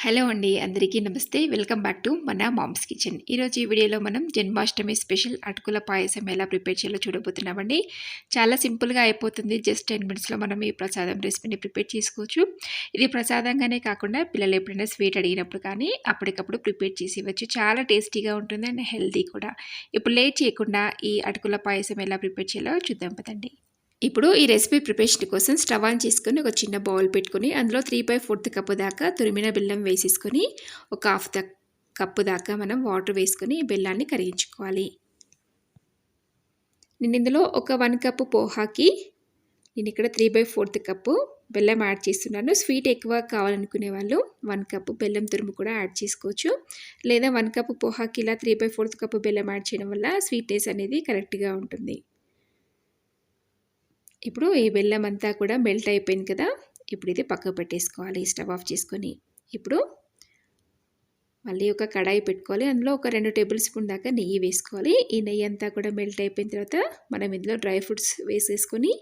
Hello అండి, అందరికీ నమస్తే. వెల్కమ్ బ్యాక్ టు మన మామ్స్ కిచెన్. ఈరోజు ఈ వీడియోలో మనం జన్మాష్టమి స్పెషల్ అటుకుల పాయసం ఎలా ప్రిపేర్ చేయాలో చూడబోతున్నామండి. చాలా సింపుల్గా అయిపోతుంది. జస్ట్ 10 మినిట్స్లో మనం ఈ ప్రసాదం రెసిపీని ప్రిపేర్ చేసుకోవచ్చు. ఇది ప్రసాదంగానే కాకుండా పిల్లలు ఎప్పుడైనా స్వీట్ అడిగినప్పుడు కానీ అప్పటికప్పుడు ప్రిపేర్ చేసి ఇవ్వచ్చు. చాలా టేస్టీగా ఉంటుంది అండ్ హెల్తీ కూడా. ఇప్పుడు లేట్ చేయకుండా ఈ అటుకుల పాయసం ఎలా ప్రిపేర్ చేయాలో చూద్దాం పదండి. ఇప్పుడు ఈ రెసిపీ ప్రిపరేషన్ కోసం స్టవ్ ఆన్ చేసుకొని ఒక చిన్న బౌల్ పెట్టుకొని అందులో 3/4 కప్పు దాకా తురిమిన బెల్లం వేసేసుకొని ఒక హాఫ్ కప్పు దాకా మనం వాటర్ వేసుకొని బెల్లాన్ని కరిగించుకోవాలి. నేను ఇందులో ఒక 1 కప్పు పోహాకి నేను ఇక్కడ 3/4 కప్పు బెల్లం యాడ్ చేస్తున్నాను. స్వీట్ ఎక్కువ కావాలనుకునే వాళ్ళు 1 కప్పు బెల్లం తురుము కూడా యాడ్ చేసుకోవచ్చు. లేదా 1 కప్పు పోహాకి ఇలా 3/4 కప్పు బెల్లం యాడ్ చేయడం వల్ల స్వీట్నెస్ అనేది కరెక్ట్గా ఉంటుంది. ఇప్పుడు ఈ బెల్లం అంతా కూడా మెల్ట్ అయిపోయింది కదా. ఇప్పుడు ఇది పక్కకు పెట్టేసుకోవాలి స్టవ్ ఆఫ్ చేసుకొని. ఇప్పుడు మళ్ళీ ఒక కడాయి పెట్టుకోవాలి. అందులో ఒక 2 టేబుల్ స్పూన్ దాకా నెయ్యి వేసుకోవాలి. ఈ నెయ్యి అంతా కూడా మెల్ట్ అయిపోయిన తర్వాత మనం ఇందులో డ్రై ఫ్రూట్స్ వేసేసుకొని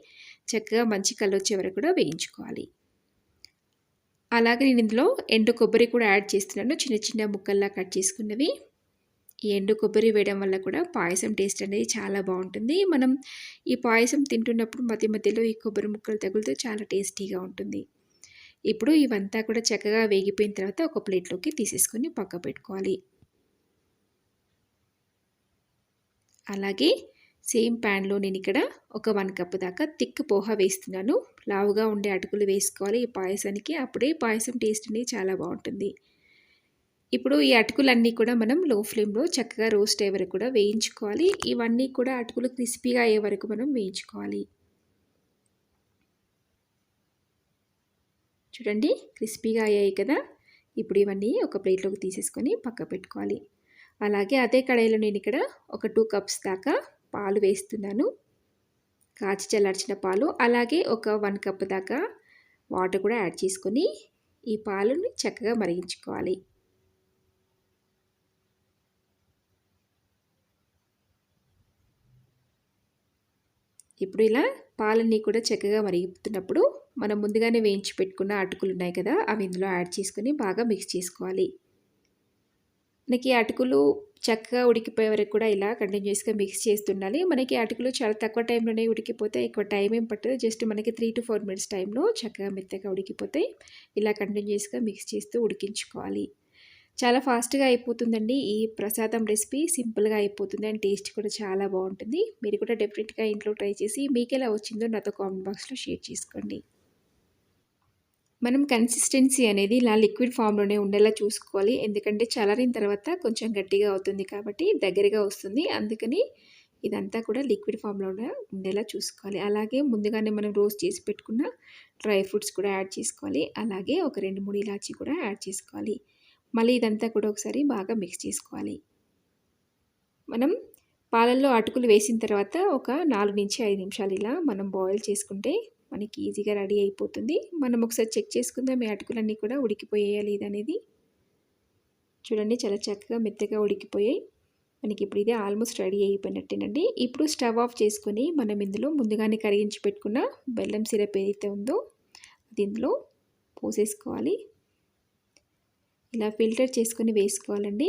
చక్కగా మంచి కలర్ వచ్చే వరకు కూడా వేయించుకోవాలి. అలాగే నేను ఇందులో ఎండు కొబ్బరి కూడా యాడ్ చేస్తున్నాను. చిన్న చిన్న ముక్కల్లా కట్ చేసుకున్నవి. ఈ ఎండు కొబ్బరి వేయడం వల్ల కూడా పాయసం టేస్ట్ అనేది చాలా బాగుంటుంది. మనం ఈ పాయసం తింటున్నప్పుడు మధ్య మధ్యలో ఈ కొబ్బరి ముక్కలు తగులుతూ చాలా టేస్టీగా ఉంటుంది. ఇప్పుడు ఇవంతా కూడా చక్కగా వేగిపోయిన తర్వాత ఒక ప్లేట్లోకి తీసేసుకొని పక్క పెట్టుకోవాలి. అలాగే సేమ్ ప్యాన్లో నేను ఇక్కడ ఒక 1 కప్పు దాకా థిక్ పోహా వేస్తున్నాను. లావుగా ఉండే అటుకులు వేసుకోవాలి ఈ పాయసానికి. అప్పుడే పాయసం టేస్ట్ అనేది చాలా బాగుంటుంది. ఇప్పుడు ఈ అటుకులన్నీ కూడా మనం లో ఫ్లేమ్లో చక్కగా రోస్ట్ అయ్యే వరకు కూడా వేయించుకోవాలి. ఇవన్నీ కూడా అటుకులు క్రిస్పీగా అయ్యే వరకు మనం వేయించుకోవాలి. చూడండి క్రిస్పీగా అయ్యాయి కదా. ఇప్పుడు ఇవన్నీ ఒక ప్లేట్లోకి తీసేసుకొని పక్క పెట్టుకోవాలి. అలాగే అదే కడాయిలో నేను ఇక్కడ ఒక 2 కప్స్ దాకా పాలు వేస్తున్నాను. కాచి చల్లార్చిన పాలు. అలాగే ఒక 1 కప్ దాకా వాటర్ కూడా యాడ్ చేసుకొని ఈ పాలుని చక్కగా మరిగించుకోవాలి. ఇప్పుడు ఇలా పాలన్నీ కూడా చక్కగా మరుగుతున్నప్పుడు మనం ముందుగానే వేయించి పెట్టుకున్న అటుకులు ఉన్నాయి కదా, అవి ఇందులో యాడ్ చేసుకొని బాగా మిక్స్ చేసుకోవాలి. మనకి అటుకులు చక్కగా ఉడికిపోయే వరకు కూడా ఇలా కంటిన్యూస్గా మిక్స్ చేస్తుండాలి. మనకి అటుకులు చాలా తక్కువ టైంలోనే ఉడికిపోతే ఎక్కువ టైం ఏం పట్టదు. జస్ట్ మనకి 3 to 4 మినిట్స్ టైంలో చక్కగా మెత్తగా ఉడికిపోతాయి. ఇలా కంటిన్యూస్గా మిక్స్ చేస్తూ ఉడికించుకోవాలి. చాలా ఫాస్ట్గా అయిపోతుందండి. ఈ ప్రసాదం రెసిపీ సింపుల్గా అయిపోతుంది అండ్ టేస్ట్ కూడా చాలా బాగుంటుంది. మీరు కూడా డెఫినెట్గా ఇంట్లో ట్రై చేసి మీకు ఎలా వచ్చిందో నాతో కామెంట్ బాక్స్లో షేర్ చేసుకోండి. మనం కన్సిస్టెన్సీ అనేది ఇలా లిక్విడ్ ఫామ్లోనే ఉండేలా చూసుకోవాలి. ఎందుకంటే చల్లారిన తర్వాత కొంచెం గట్టిగా అవుతుంది కాబట్టి దగ్గరగా వస్తుంది. అందుకని ఇదంతా కూడా లిక్విడ్ ఫామ్లోనే ఉండేలా చూసుకోవాలి. అలాగే ముందుగానే మనం రోస్ట్ చేసి పెట్టుకున్న డ్రై ఫ్రూట్స్ కూడా యాడ్ చేసుకోవాలి. అలాగే ఒక 2-3 ఇలాచీ కూడా యాడ్ చేసుకోవాలి. మళ్ళీ ఇదంతా కూడా ఒకసారి బాగా మిక్స్ చేసుకోవాలి. మనం పాలల్లో అటుకులు వేసిన తర్వాత ఒక 4-5 నిమిషాలు ఇలా మనం బాయిల్ చేసుకుంటే మనకి ఈజీగా రెడీ అయిపోతుంది. మనం ఒకసారి చెక్ చేసుకుందాం ఈ అటుకులన్నీ కూడా ఉడికిపోయాయా లేదనేది. చూడండి చాలా చక్కగా మెత్తగా ఉడికిపోయాయి. మనకి ఇప్పుడు ఇది ఆల్మోస్ట్ రెడీ అయిపోయినట్టేనండి. ఇప్పుడు స్టవ్ ఆఫ్ చేసుకొని మనం ఇందులో ముందుగానే కరిగించి పెట్టుకున్న బెల్లం సిరప్ ఏదైతే ఉందో అది ఇందులో పోసేసుకోవాలి. ఇలా ఫిల్టర్ చేసుకొని వేసుకోవాలండి.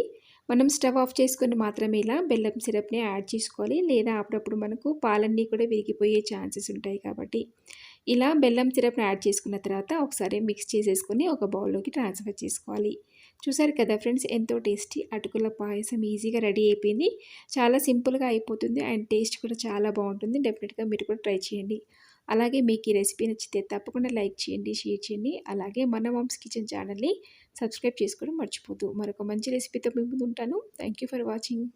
మనం స్టవ్ ఆఫ్ చేసుకొని మాత్రమే ఇలా బెల్లం సిరప్ని యాడ్ చేసుకోవాలి. లేదా అప్పుడప్పుడు మనకు పాలన్నీ కూడా విరిగిపోయే ఛాన్సెస్ ఉంటాయి కాబట్టి ఇలా బెల్లం సిరప్ని యాడ్ చేసుకున్న తర్వాత ఒకసారి మిక్స్ చేసేసుకొని ఒక బౌల్లోకి ట్రాన్స్ఫర్ చేసుకోవాలి. చూసారు కదా ఫ్రెండ్స్, ఎంతో టేస్టీ అటుకుల పాయసం ఈజీగా రెడీ అయిపోయింది. చాలా సింపుల్గా అయిపోతుంది అండ్ టేస్ట్ కూడా చాలా బాగుంటుంది. డెఫినెట్గా మీరు కూడా ట్రై చేయండి. అలాగే మీకు ఈ రెసిపీ నచ్చితే తప్పకుండా లైక్ చేయండి, షేర్ చేయండి. అలాగే మన మామ్స్ కిచెన్ ఛానల్ని సబ్స్క్రైబ్ చేసుకోవడం మర్చిపోద్దు. మరొక మంచి రెసిపీతో మీ ముందు ఉంటాను. Thank you for watching.